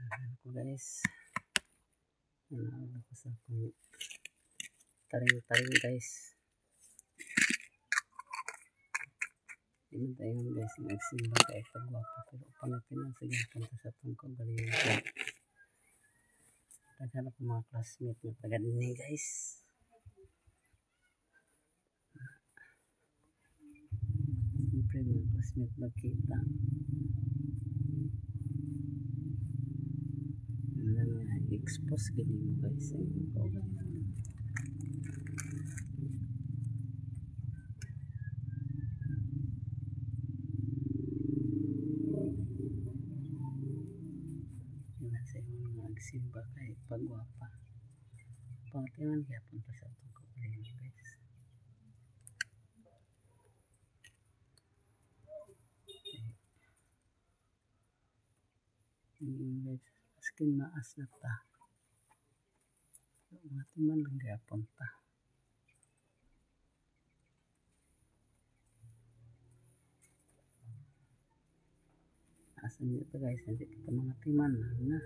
Ayan ko guys. Ano ko sa akong taring guys. Hindi man tayo guys. Nagsimba kayo pagwapo. Pero pangitinan sa punta sa itong kagalingan ko. Naghanap ko mga classmate na taga din guys. Siyempre mga classmate magkita. Expose gini mo guys ang kagalingan. Simba kay pagwapa. Pangatinan kaya punta sa itong kagalingan guys. Guys, askin maas na ta. Matiman lang kaya punta. Asan dito guys, hindi kita mga timan na.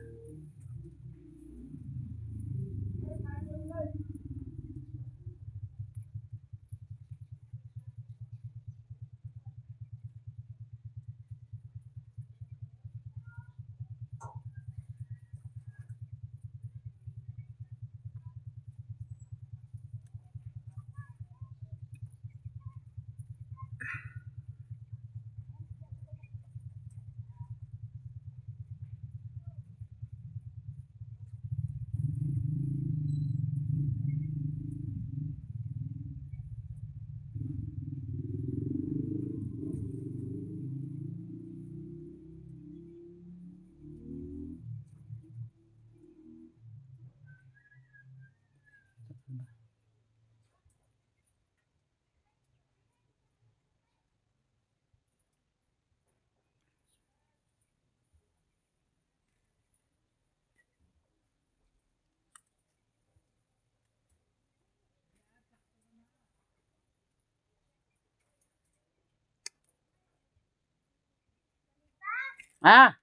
Ah!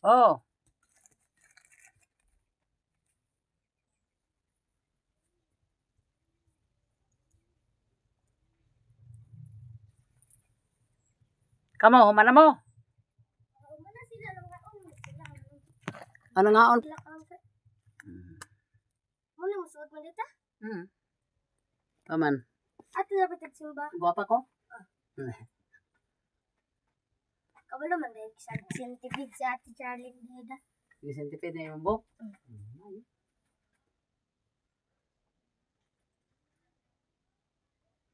Oh! Kamo, humana mo? Ano nga on? Muna masuot mo dito? Paman. Ato dapat nagsimba. Guwapa ko? Kabalo man dahil scientific si Ate Charlie Beda. Hindi scientific na yung book?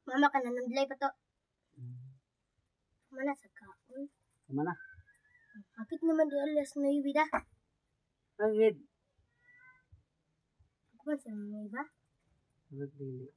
Mama ka na nandlay pa to. Mana sa kaon. Kumana? Kapit naman di alas na yung bida. Agad. Ako ba sa mga iba? Agad dili.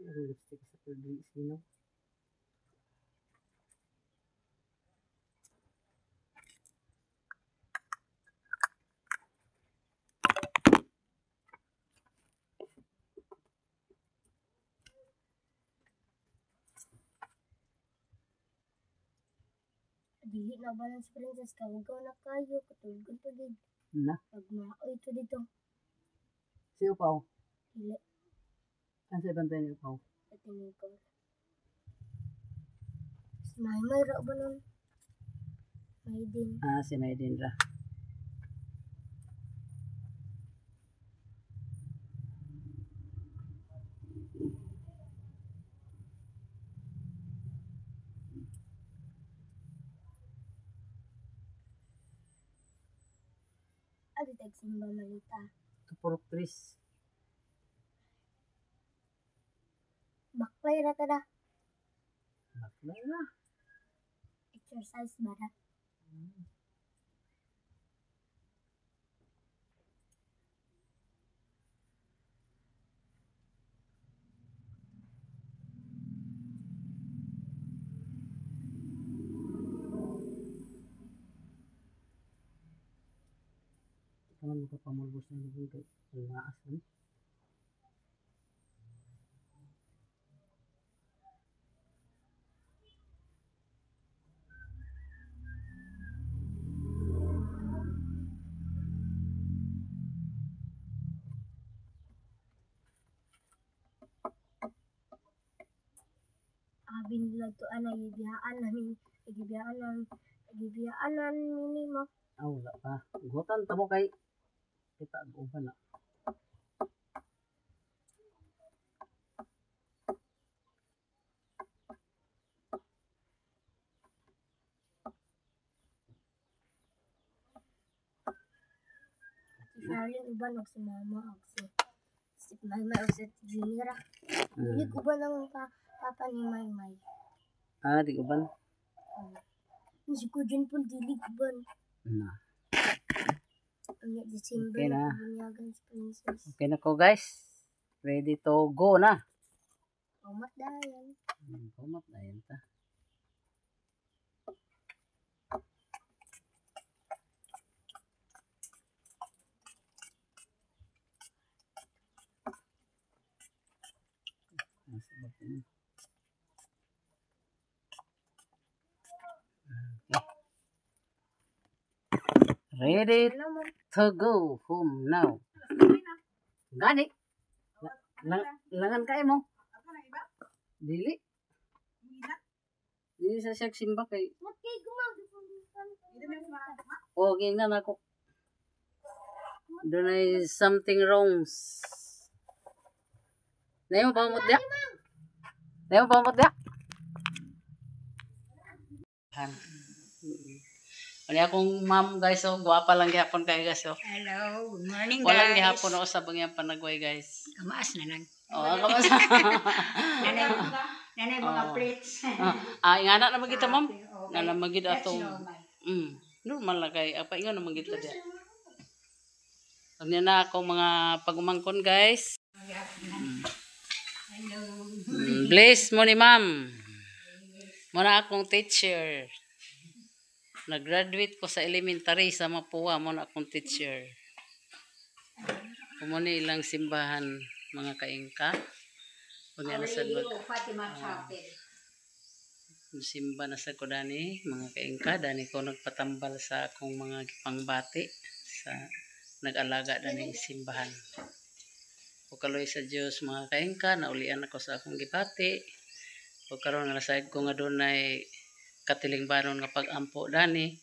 Ang lipstick sa pwede sino? Dili na balance princess ka. Huwag ka na kayo. Katulog to din. Na? Pagmao ito dito. Si Upaw? Dili. Ano sa ibang tayo ni Upaw? Sa tingin ko. May ra ba nun? May din. Ah, si Maydin ra. Adi tagsimba malita. Tupurok Tris. Baklay ra tada. Baklay na. Exercise ba na? lang makapamulbos na libon kay ang maas man. Abin nila to ana gibiyaan namin. Gibiyaan namin mo. Wala pa. Gutan tamo kay kita ang uban na. Charlie uban og si mama og si Maymay og si Junior. Dili uban ang papa ni Maymay. Di uban. Si Kujin po dili uban. Na. Ang December Okay na. bunyagan si Princess. Okay na ko guys. Ready to go na. Umat dayan. Pumat na yun ta. Ready to go home now. Gani. Langan kay mo. Dili. Dili sa siya simba kay. Okay, gumag. O, gingnan ako. Doon ay something wrong. Nayo pamot dia. Nayo pamot dia. Ano akong ma'am guys, so guwapa lang gihapon kayo guys. So. Hello, good morning Walang guys. gihapon ako sa bangyan panagway guys. Kamaas na lang. Kamas. Nanay mga plates. Ingana na magita ma'am. Okay. Na magita That's atong normal. normal lang kay apa ingon na magita dia. Ano na akong mga pagumangkon guys. Hello. Bless mo ni ma'am. Muna akong teacher. Nag-graduate ko sa elementary sa Mapua. Muna akong teacher. Kumuni ilang simbahan mga kaingka. Kunya na sa Fatima Chapel. simba na sa ko dani mga kaingka. Dani ko nagpatambal sa akong mga pangbati sa nag-alaga dani simbahan. O kaloy sa Dios mga kaingka, naulian ako sa akong gipati. O karon nga side ko nga dunay katiling baron nga pag-ampo dani,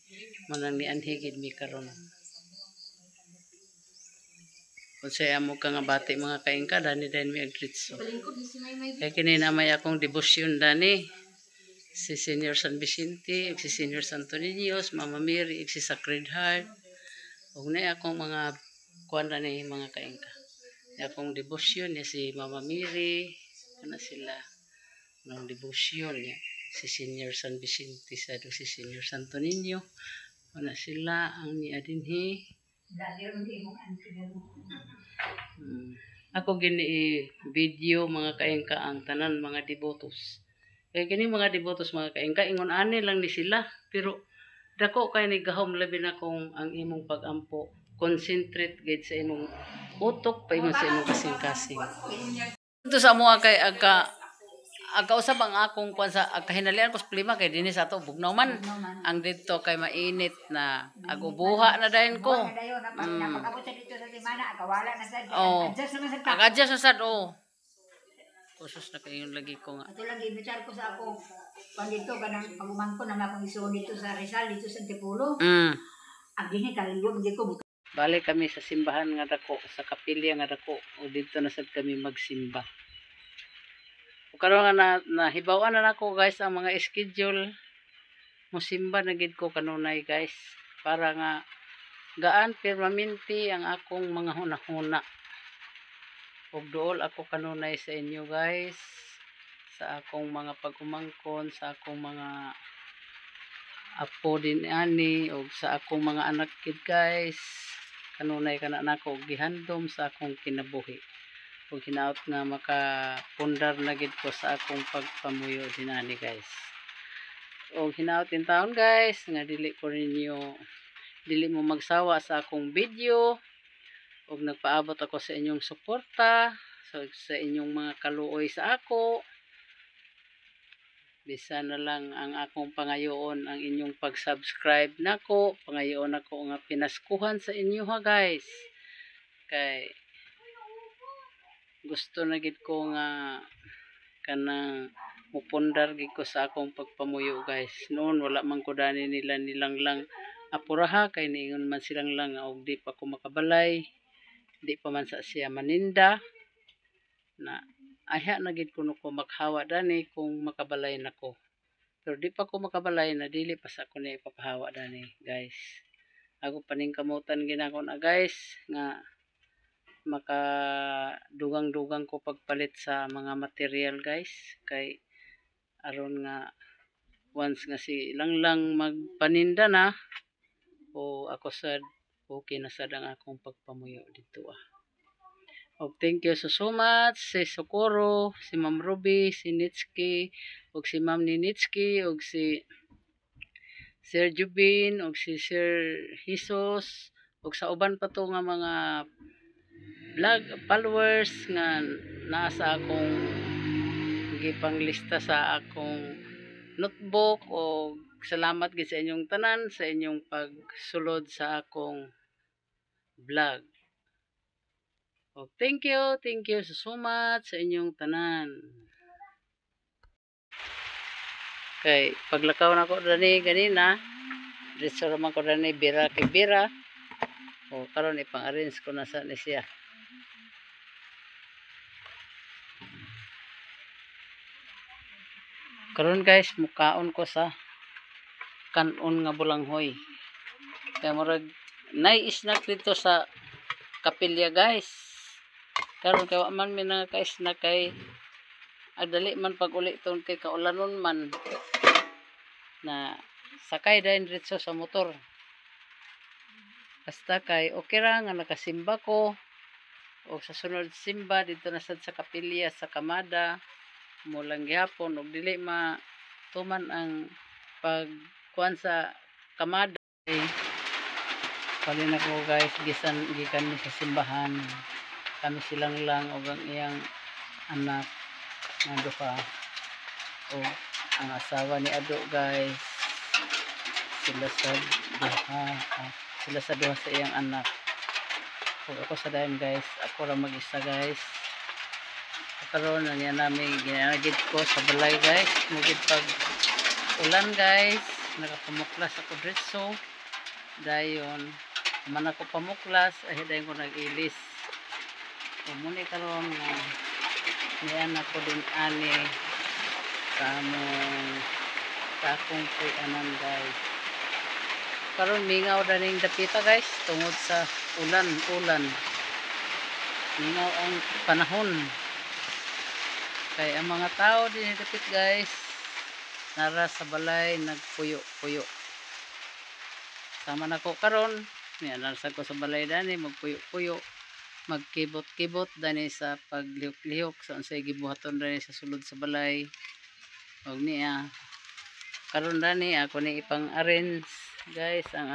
manang ni anhigid mi karon. Kung saya mo ka nga bati mga kaingka, dani din mi agritso. Kaya kini na may akong debosyon dani. Si Senior San Vicente, si Senior Santo Niño, Mama Mary, si Sacred Heart. Huwag na akong mga kuwan na ni mga kaingka. Akong debosyon niya si Mama Mary, ano sila, ng debosyon niya. Si Senior San Vicente, si Senior Santo Niño, ano sila, ang ni Adinhi. Ako gini video mga kaingka ang tanan mga devotos. Kaya gini mga devotos mga kaingka, ingon ani lang ni sila, pero dako kay ni gahom labi na kung ang imong pag-ampo concentrate gid sa imong utok pa imong sa imong kasing-kasing. Ito sa mo kay aga usab ang akong kwan sa kahinalian ko sa klima kay dinhi sa ato bugnaw man ang dito kay mainit na agubuha na dayon ko. Napag-abot sa dito sa Timana, akawala na sa Adjust naman sa Aga-adjust na sad Kusos na kayo lagi ko nga. Ato lang gibitar ko sa ako. Pag dito kanang pagumangko na akong isuon dito sa Rizal, dito sa Antipolo. Ang dinhi kaliwa di ko Balik kami sa simbahan nga dako, sa kapilya nga dako, o dito na sad kami magsimba. O karon nga nahibawan na nako guys ang mga schedule. Musimba na gid ko kanunay guys para nga gaan permanente ang akong mga hunahuna. Og dool ako kanunay sa inyo guys sa akong mga pagumangkon, sa akong mga apo din ani og sa akong mga anak kid guys. Kanunay kana nako gihandom sa akong kinabuhi. Ug hinaot nga makapundar na gid ko sa akong pagpamuyo dinani guys. Og hinaot in taon guys nga dili mo magsawa sa akong video ug nagpaabot ako sa inyong suporta, sa inyong mga kaluoy sa ako. Bisan na lang ang akong pangayoon ang inyong pag-subscribe nako, pangayoon ako nga pinaskuhan sa inyo ha guys. Kay gusto na gid ko nga kanang mupundar gid ko sa akong pagpamuyo guys. Noon wala man ko dani nila nilang lang apuraha kay niingon man silang lang og di pa ko makabalay. Di pa man sa siya maninda na ayha na gid kuno ko maghawa dani kung makabalay nako. Pero di pa ko makabalay na dili pa sa ko ni ipapahawa dani guys. Ako paning kamutan ginako na guys nga makadugang-dugang ko pagpalit sa mga material guys kay aron nga once nga si lang magpaninda na o ako sad okay na sad ang akong pagpamuyo dito Og thank you so much si Socorro, si Ma'am Ruby, si Nitski, og si Ma'am Ninitski, og si Sir Jubin, og si Sir Jesus, og sa uban pa to nga mga vlog followers nga nasa akong gipanglista sa akong notebook. Og salamat gid sa inyong tanan sa inyong pagsulod sa akong vlog. Og thank you so much sa inyong tanan. Kay paglakaw na ko dani ganina, diretso raman ko dani bira kay bira. O karon ipang-arrange ko na sa ni siya. Karon guys, mukaon ko sa kanon nga bulanghoy. Kaya murag nai-snack dito sa kapilya guys. Karon kay wa man mi nga ka-snack kay adali man pag uli ton kay kaulanon man na sakay dayon diretso sa motor. Basta kay okay ra nga nakasimba ko o sa sunod simba dito na sad sa kapilya sa Kamada mulang gihapon og dili matuman ang pagkuan sa Kamada. Palin ako guys gikan ni sa simbahan. Kami silang lang og ang iyang anak nga duha o ang asawa ni Ado guys. Sila sa duha sa iyang anak. Ug ako sa dayon guys, ako ra mag-isa guys. Karon na niya namin ginagid ko sa balay guys. Mugid pag ulan guys, nakapamuklas ako diretso. Dayon man ako pamuklas ay dayon ko nag-ilis. Muna karon nga niyan ako din ani sa akong puyanan guys. Karon mingaw daning dapita guys tungod sa ulan. Mingaw ang panahon. Kay ang mga tao din dapit guys nara sa balay nagpuyo-puyo. Sama nako karon, niyan nasa ko sa balay dani magpuyo-puyo. Magkibot-kibot dani sa paglihok-lihok sa unsay gibuhaton dani sa sulod sa balay. Og niya karon dani ako ni ipang-arrange guys ang